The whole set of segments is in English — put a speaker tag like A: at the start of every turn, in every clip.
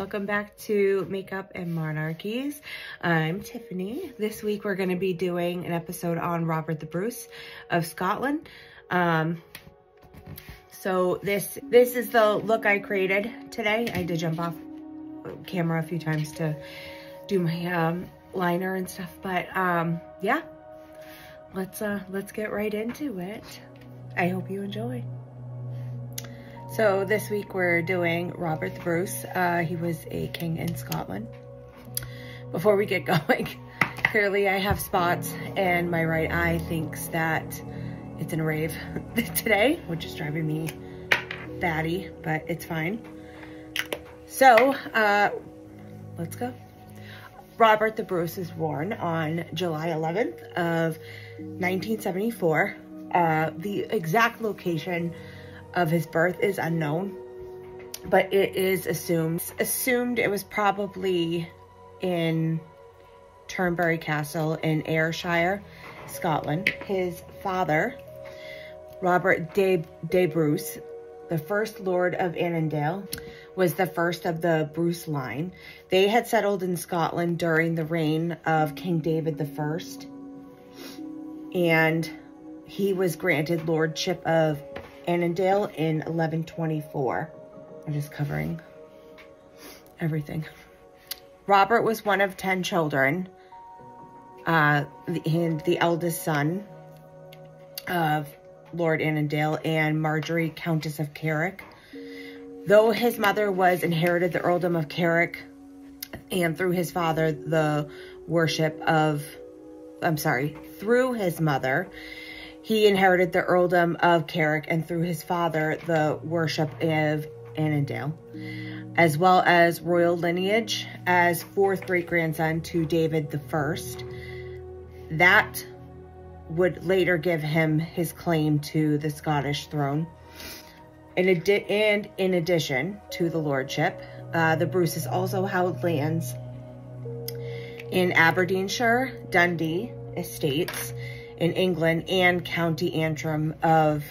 A: Welcome back to Makeup and Monarchies. I'm Tiffany. This week we're going to be doing an episode on Robert the Bruce of Scotland. So this is the look I created today. I did jump off camera a few times to do my liner and stuff, but yeah, let's get right into it. I hope you enjoy. So this week we're doing Robert the Bruce. He was a king in Scotland. Before we get going, clearly I have spots and my right eye thinks that it's in a rave today, which is driving me batty, but it's fine. So let's go. Robert the Bruce was born on July 11th of 1974. The exact location of his birth is unknown, but it is assumed it was probably in Turnberry Castle in Ayrshire, Scotland. His father, Robert de Bruce, the first Lord of Annandale, was the first of the Bruce line. They had settled in Scotland during the reign of King David I, and he was granted lordship of Annandale in 1124. I'm just covering everything. Robert was one of 10 children, and the eldest son of Lord Annandale and Marjorie, Countess of Carrick. Though his mother inherited the earldom of Carrick, and through his father the worship of, through his mother, he inherited the earldom of Carrick, and through his father, the worship of Annandale, as well as royal lineage as fourth great-grandson to David I. That would later give him his claim to the Scottish throne. In addition to the lordship, the Bruces also held lands in Aberdeenshire, Dundee estates in England, and County Antrim of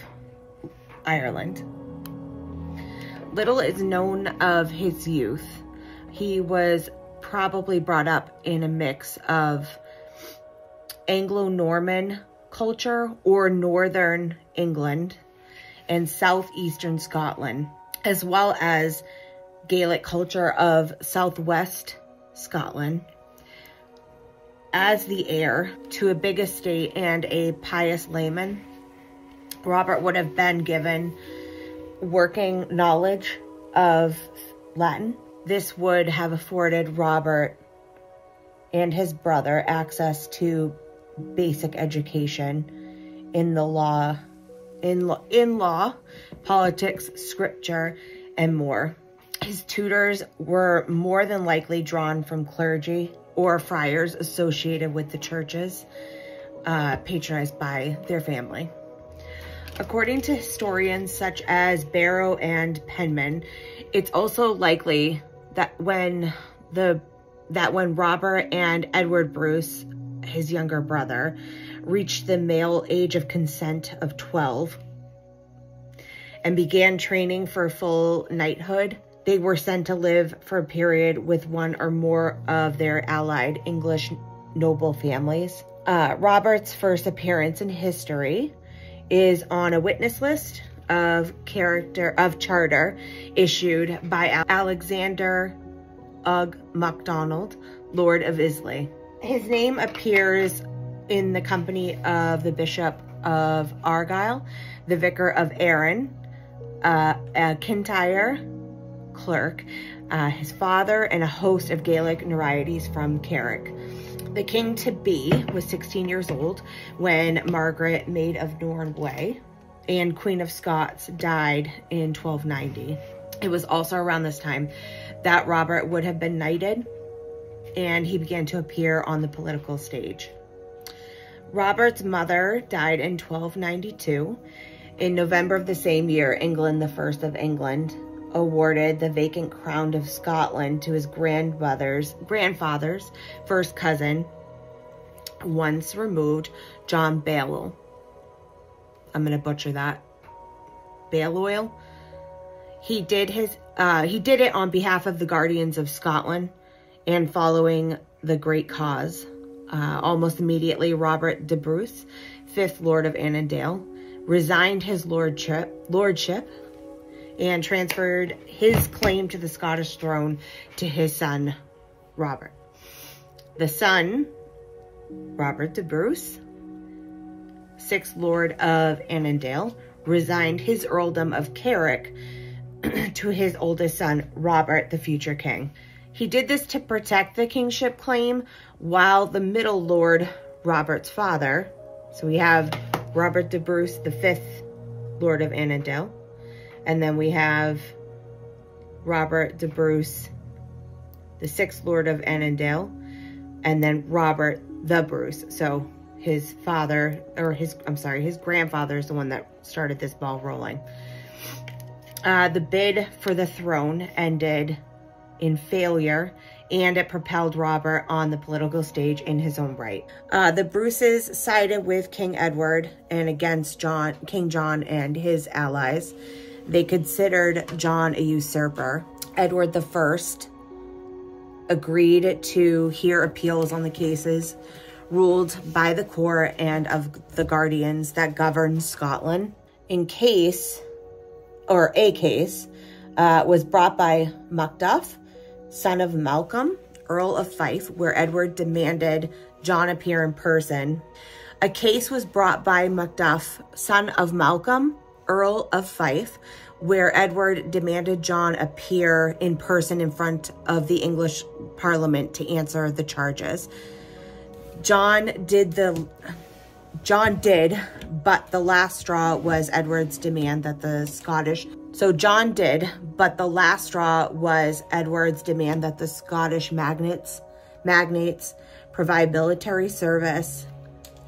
A: Ireland. Little is known of his youth. He was probably brought up in a mix of Anglo-Norman culture or Northern England and Southeastern Scotland, as well as Gaelic culture of Southwest Scotland. As the heir to a big estate and a pious layman, Robert would have been given working knowledge of Latin. This would have afforded Robert and his brother access to basic education in the law, politics, scripture, and more. His tutors were more than likely drawn from clergy or friars associated with the churches, patronized by their family. According to historians such as Barrow and Penman, it's also likely that when Robert and Edward Bruce, his younger brother, reached the male age of consent of 12 and began training for full knighthood, they were sent to live for a period with one or more of their allied English noble families. Robert's first appearance in history is on a witness list of charter issued by Alexander Ugg MacDonald, Lord of Islay. His name appears in the company of the Bishop of Argyll, the Vicar of Arran, a Kintyre clerk, his father, and a host of Gaelic notoriety from Carrick. The king-to-be was 16 years old when Margaret, Maid of Norway and Queen of Scots, died in 1290. It was also around this time that Robert would have been knighted, and he began to appear on the political stage. Robert's mother died in 1292. In November of the same year, England, the first of England, awarded the vacant crown of Scotland to his grandfather's first cousin, once removed, John Balliol. I'm going to butcher that. Balliol. He did his He did it on behalf of the Guardians of Scotland and following the Great Cause. Almost immediately, Robert de Bruce, 5th Lord of Annandale, resigned his lordship and transferred his claim to the Scottish throne to his son, Robert. The son, Robert de Bruce, 6th Lord of Annandale, resigned his earldom of Carrick to his oldest son, Robert, the future king. He did this to protect the kingship claim, while the middle lord, Robert's father, so we have Robert de Bruce, the 5th Lord of Annandale, and then we have Robert de Bruce, the 6th Lord of Annandale, and then Robert the Bruce. So his father, or his grandfather is the one that started this ball rolling. The bid for the throne ended in failure, and it propelled Robert on the political stage in his own right. The Bruces sided with King Edward and against King John and his allies. They considered John a usurper. Edward I agreed to hear appeals on the cases ruled by the court and of the guardians that governed Scotland. A case was brought by Macduff, son of Malcolm, Earl of Fife, where Edward demanded John appear in person. A case was brought by Macduff, son of Malcolm, Earl of Fife, where Edward demanded John appear in person in front of the English Parliament to answer the charges. John did, but the last straw was Edward's demand that the Scottish magnates provide military service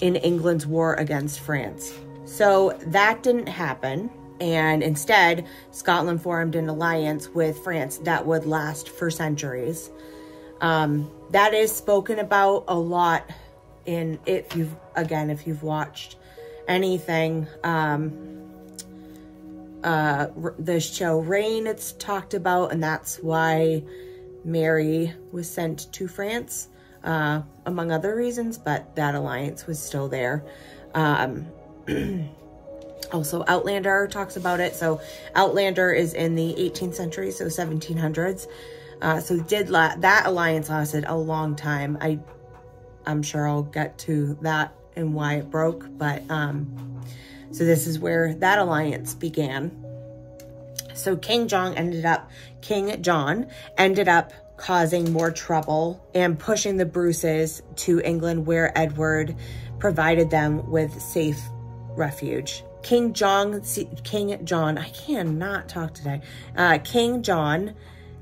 A: in England's war against France. So that didn't happen, and instead Scotland formed an alliance with France that would last for centuries. That is spoken about a lot in, if you've watched anything, the show Reign, it's talked about, and that's why Mary was sent to France, among other reasons, but that alliance was still there. Also, Outlander talks about it. So Outlander is in the 18th century, so 1700s. So that alliance lasted a long time. I'm sure I'll get to that and why it broke, but so this is where that alliance began. So King John ended up causing more trouble and pushing the Bruces to England, where Edward provided them with safe refuge. King John, I cannot talk today. King John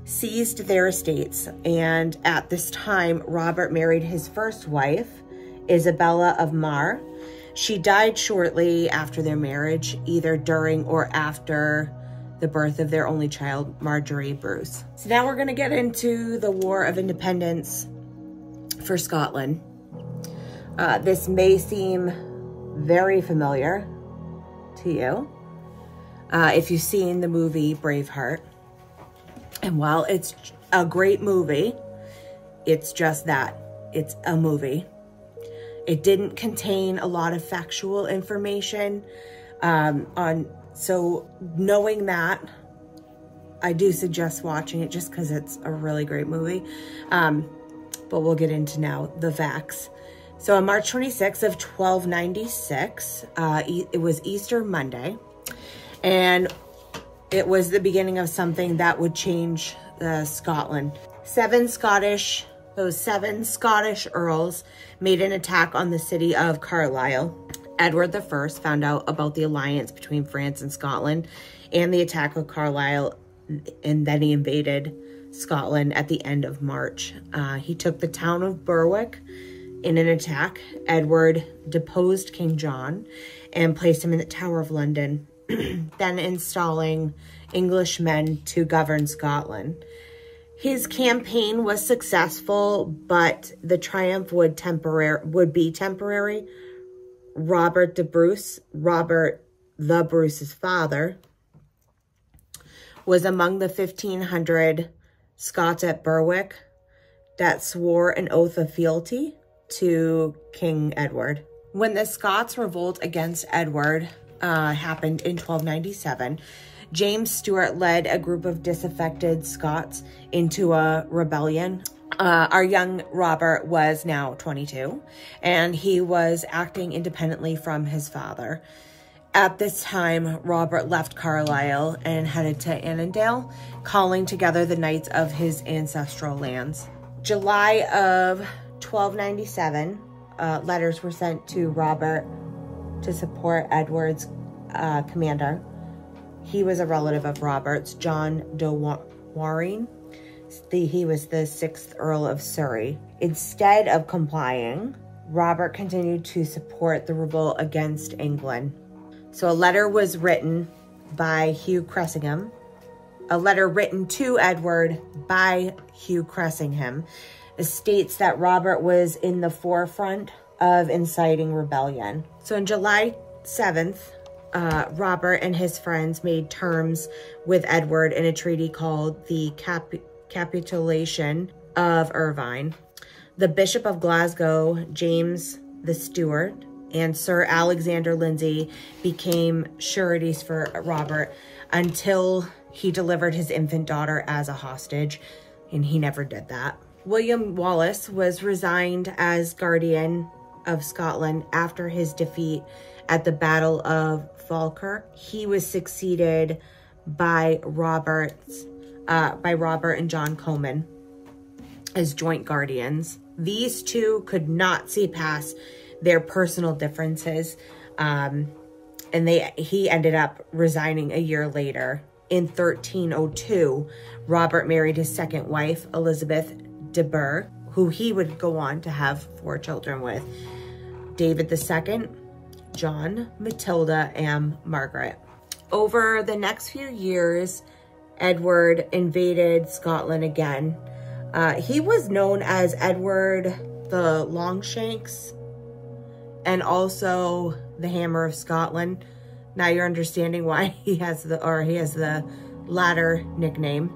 A: seized their estates, and at this time, Robert married his first wife, Isabella of Mar. She died shortly after their marriage, either during or after the birth of their only child, Marjorie Bruce. So now we're going to get into the War of Independence for Scotland. This may seem very familiar to you if you've seen the movie Braveheart. And while it's a great movie, it's just that. It's a movie. It didn't contain a lot of factual information so knowing that, I do suggest watching it just because it's a really great movie. But we'll get into now the facts. So on March 26th of 1296, it was Easter Monday, and it was the beginning of something that would change Scotland. Seven Scottish earls made an attack on the city of Carlisle. Edward I found out about the alliance between France and Scotland and the attack of Carlisle, and then he invaded Scotland at the end of March. He took the town of Berwick in an attack. Edward deposed King John and placed him in the Tower of London, then installing Englishmen to govern Scotland. His campaign was successful, but the triumph would be temporary. Robert de Bruce, Robert the Bruce's father, was among the 1,500 Scots at Berwick that swore an oath of fealty to King Edward. When the Scots revolt against Edward happened in 1297, James Stuart led a group of disaffected Scots into a rebellion. Our young Robert was now 22, and he was acting independently from his father. At this time, Robert left Carlisle and headed to Annandale, calling together the knights of his ancestral lands. July of 1297, letters were sent to Robert to support Edward's commander. He was a relative of Robert's, John de Warenne. He was the 6th Earl of Surrey. Instead of complying, Robert continued to support the revolt against England. So a letter was written by Hugh Cressingham. A letter written to Edward by Hugh Cressingham states that Robert was in the forefront of inciting rebellion. So on July 7th, Robert and his friends made terms with Edward in a treaty called the Capitulation of Irvine. The Bishop of Glasgow, James the Steward, and Sir Alexander Lindsay became sureties for Robert until he delivered his infant daughter as a hostage, and he never did that. William Wallace was resigned as Guardian of Scotland after his defeat at the Battle of Falkirk. He was succeeded by Robert and John Comyn as joint guardians. These two could not see past their personal differences, and he ended up resigning a year later. In 1302, Robert married his second wife, Elizabeth de Burgh, who he would go on to have 4 children with: David II, John, Matilda, and Margaret. Over the next few years, Edward invaded Scotland again. He was known as Edward the Longshanks and also the Hammer of Scotland. Now you're understanding why he has the latter nickname.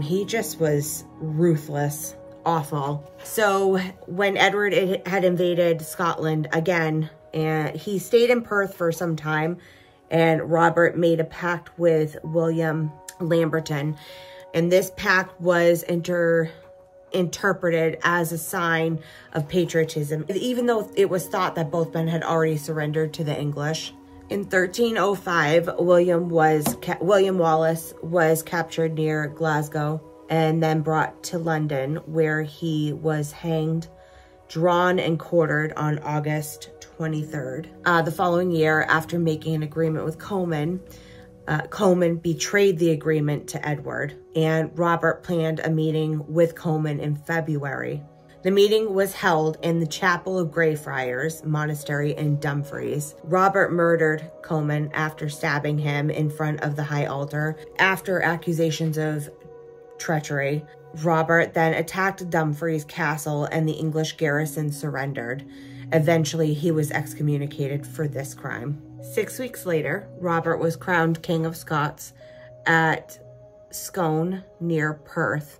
A: He just was ruthless, awful. So when Edward had invaded Scotland again, and he stayed in Perth for some time, and Robert made a pact with William Lamberton, and this pact was interpreted as a sign of patriotism, even though it was thought that both men had already surrendered to the English. In 1305, William Wallace was captured near Glasgow and then brought to London, where he was hanged, drawn, and quartered on August 23rd. The following year, after making an agreement with Comyn betrayed the agreement to Edward, and Robert planned a meeting with Comyn in February. The meeting was held in the Chapel of Greyfriars Monastery in Dumfries. Robert murdered Comyn after stabbing him in front of the high altar. After accusations of treachery, Robert then attacked Dumfries Castle and the English garrison surrendered. Eventually, he was excommunicated for this crime. 6 weeks later, Robert was crowned King of Scots at Scone near Perth.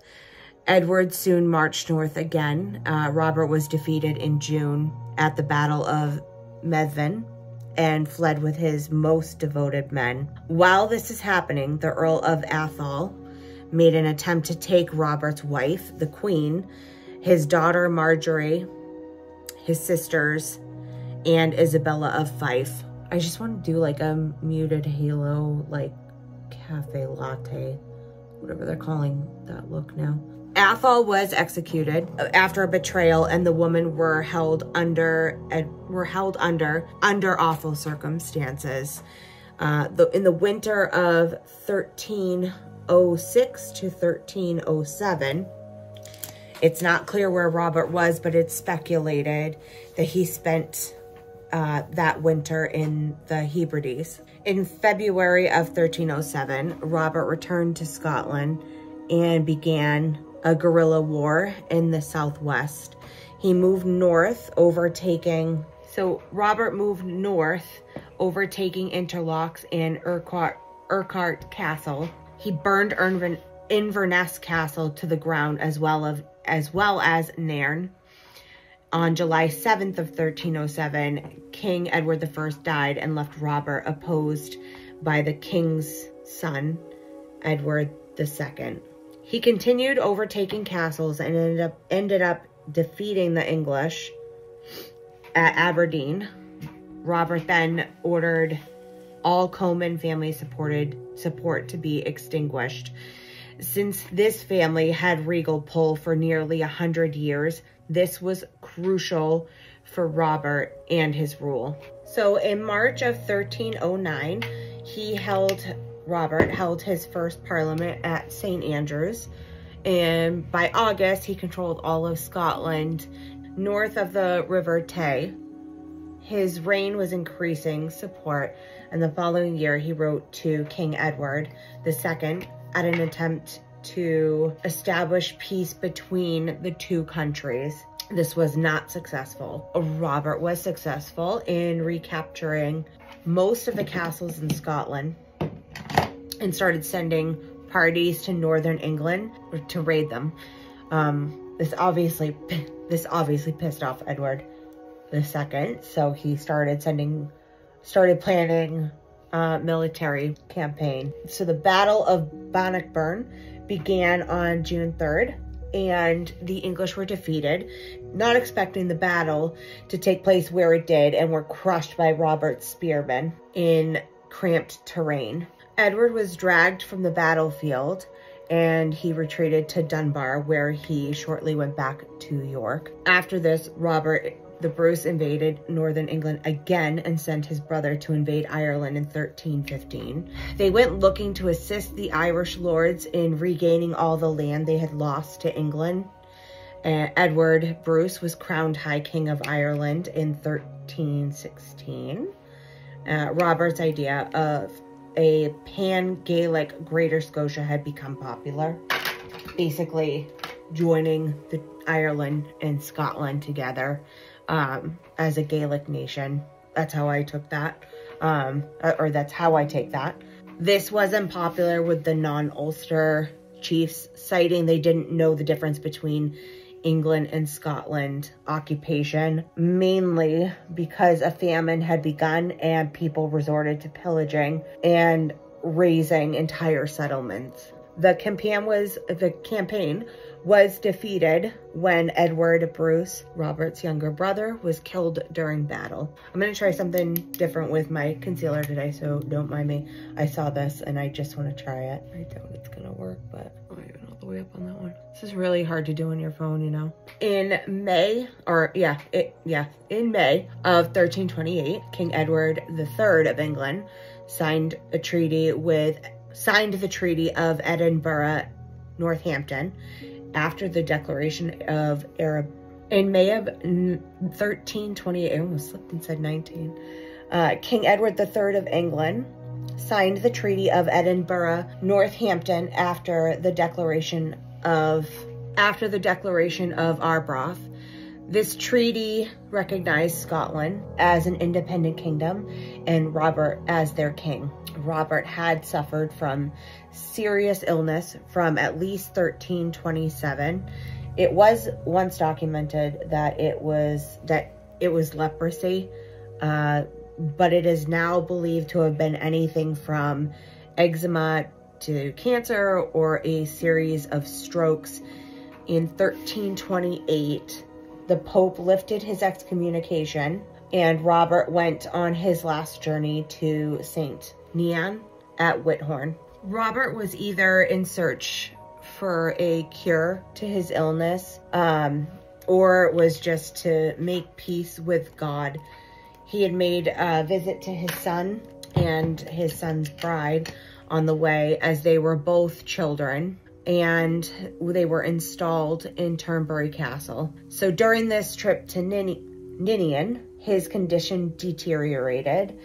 A: Edward soon marched north again. Robert was defeated in June at the Battle of Methven and fled with his most devoted men. While this is happening, the Earl of Atholl made an attempt to take Robert's wife, the Queen, his daughter Marjorie, his sisters, and Isabella of Fife. I just want to do like a muted halo, like cafe latte, whatever they're calling that look now. Atholl was executed after a betrayal, and the women were held under awful circumstances. In the winter of 1306 to 1307, it's not clear where Robert was, but it's speculated that he spent that winter in the Hebrides. In February of 1307, Robert returned to Scotland and began a guerrilla war in the southwest. He moved north, overtaking Interlocks and Urquhart Castle. He burned Inverness Castle to the ground as well as Nairn. On July 7th of 1307, King Edward I died and left Robert opposed by the king's son, Edward II. He continued overtaking castles and ended up defeating the English at Aberdeen. Robert then ordered all Comyn family support to be extinguished. Since this family had regal pull for nearly 100 years, this was crucial for Robert and his rule. So in March of 1309, Robert held his first parliament at St. Andrews, and by August, he controlled all of Scotland north of the River Tay. His reign was increasing support, and the following year he wrote to King Edward II at an attempt to establish peace between the two countries. This was not successful. Robert was successful in recapturing most of the castles in Scotland and started sending parties to northern England to raid them. This obviously pissed off Edward II, so he started planning military campaign. So the Battle of Bannockburn began on June 3rd, and the English were defeated, not expecting the battle to take place where it did, and were crushed by Robert's spearmen in cramped terrain. Edward was dragged from the battlefield, and he retreated to Dunbar, where he shortly went back to York. After this, Robert the Bruce invaded northern England again and sent his brother to invade Ireland in 1315. They went looking to assist the Irish lords in regaining all the land they had lost to England. Edward Bruce was crowned High King of Ireland in 1316. Robert's idea of a pan-Gaelic Greater Scotia had become popular, basically joining the Ireland and Scotland together as a Gaelic nation. That's how I took that, or that's how I take that. This wasn't popular with the non-Ulster chiefs, citing they didn't know the difference between England and Scotland occupation, mainly because a famine had begun and people resorted to pillaging and razing entire settlements. The campaign was defeated when Edward Bruce, Robert's younger brother, was killed during battle. I'm going to try something different with my concealer today, so don't mind me. I saw this and I just want to try it. I doubt it's going to work, but I'm not even all the way up on that one. This is really hard to do on your phone, you know. In May of 1328, King Edward III of England signed the Treaty of Edinburgh, Northampton, after the declaration of in May of 1328, I almost slipped and said 19. King Edward III of England signed the Treaty of Edinburgh, Northampton after the declaration of Arbroath. This treaty recognized Scotland as an independent kingdom and Robert as their king. Robert had suffered from serious illness from at least 1327. It was once documented that it was leprosy, but it is now believed to have been anything from eczema to cancer or a series of strokes. In 1328, the Pope lifted his excommunication and Robert went on his last journey to St. Nean at Whithorn. Robert was either in search for a cure to his illness or was just to make peace with God. He had made a visit to his son and his son's bride on the way, as they were both children, and they were installed in Turnberry Castle. So during this trip to Ninian, his condition deteriorated,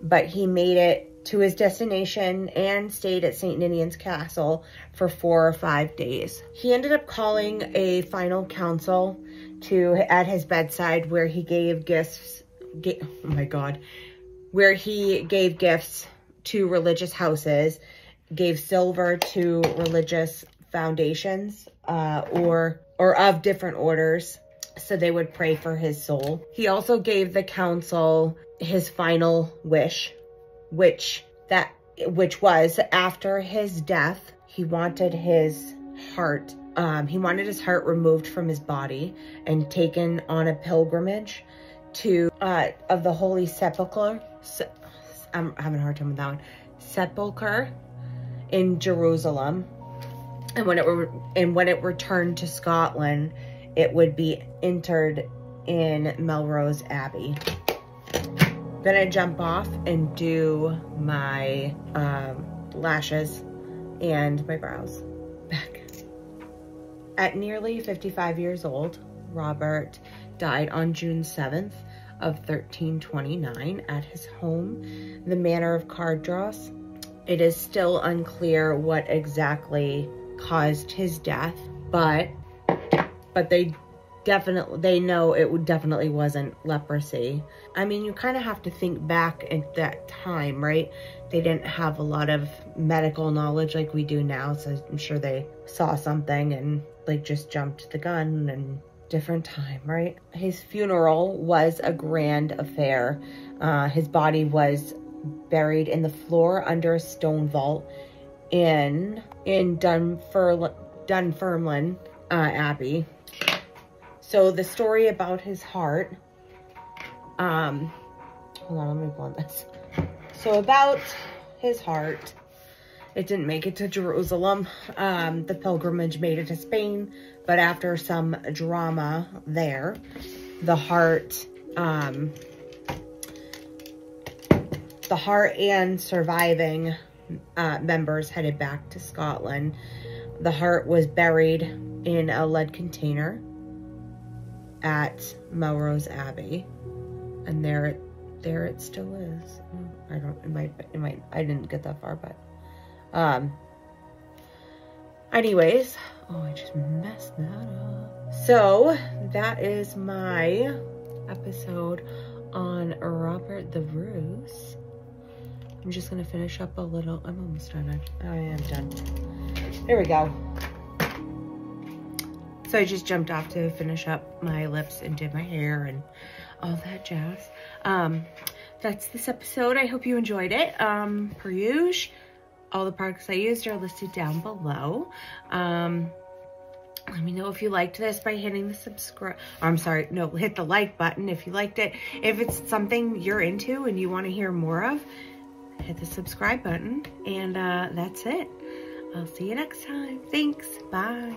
A: but he made it to his destination and stayed at St. Ninian's Castle for 4 or 5 days. He ended up calling a final council at his bedside, where he gave gifts to religious houses gave silver to religious foundations or of different orders, so they would pray for his soul. He also gave the council his final wish, which was after his death, he wanted his heart removed from his body and taken on a pilgrimage to of the Holy Sepulchre. I'm having a hard time with that one. Sepulchre in Jerusalem, and when it returned to Scotland, it would be interred in Melrose Abbey. I'm gonna jump off and do my lashes and my brows. Back. At nearly 55 years old, Robert died on June 7th of 1329 at his home, the Manor of Cardross. It is still unclear what exactly caused his death, but they know it definitely wasn't leprosy. I mean, you kind of have to think back at that time, right? They didn't have a lot of medical knowledge like we do now, so I'm sure they saw something and like just jumped the gun, and different time, right? His funeral was a grand affair. His body was buried in the floor under a stone vault in Dunfermline Abbey. So the story about his heart, hold on, let me go on this. So about his heart, it didn't make it to Jerusalem. The pilgrimage made it to Spain, but after some drama there, the heart and surviving members headed back to Scotland. The heart was buried in a lead container at Melrose Abbey, and there it still is. I didn't get that far, but anyways, oh, I just messed that up. So that is my episode on Robert the Bruce. I'm just gonna finish up a little. I'm almost done. I am done. There we go. So I just jumped off to finish up my lips and did my hair and all that jazz. That's this episode. I hope you enjoyed it. Per usual, all the products I used are listed down below. Let me know if you liked this by hitting the hit the like button if you liked it. If it's something you're into and you want to hear more of, hit the subscribe button. And that's it. I'll see you next time. Thanks. Bye.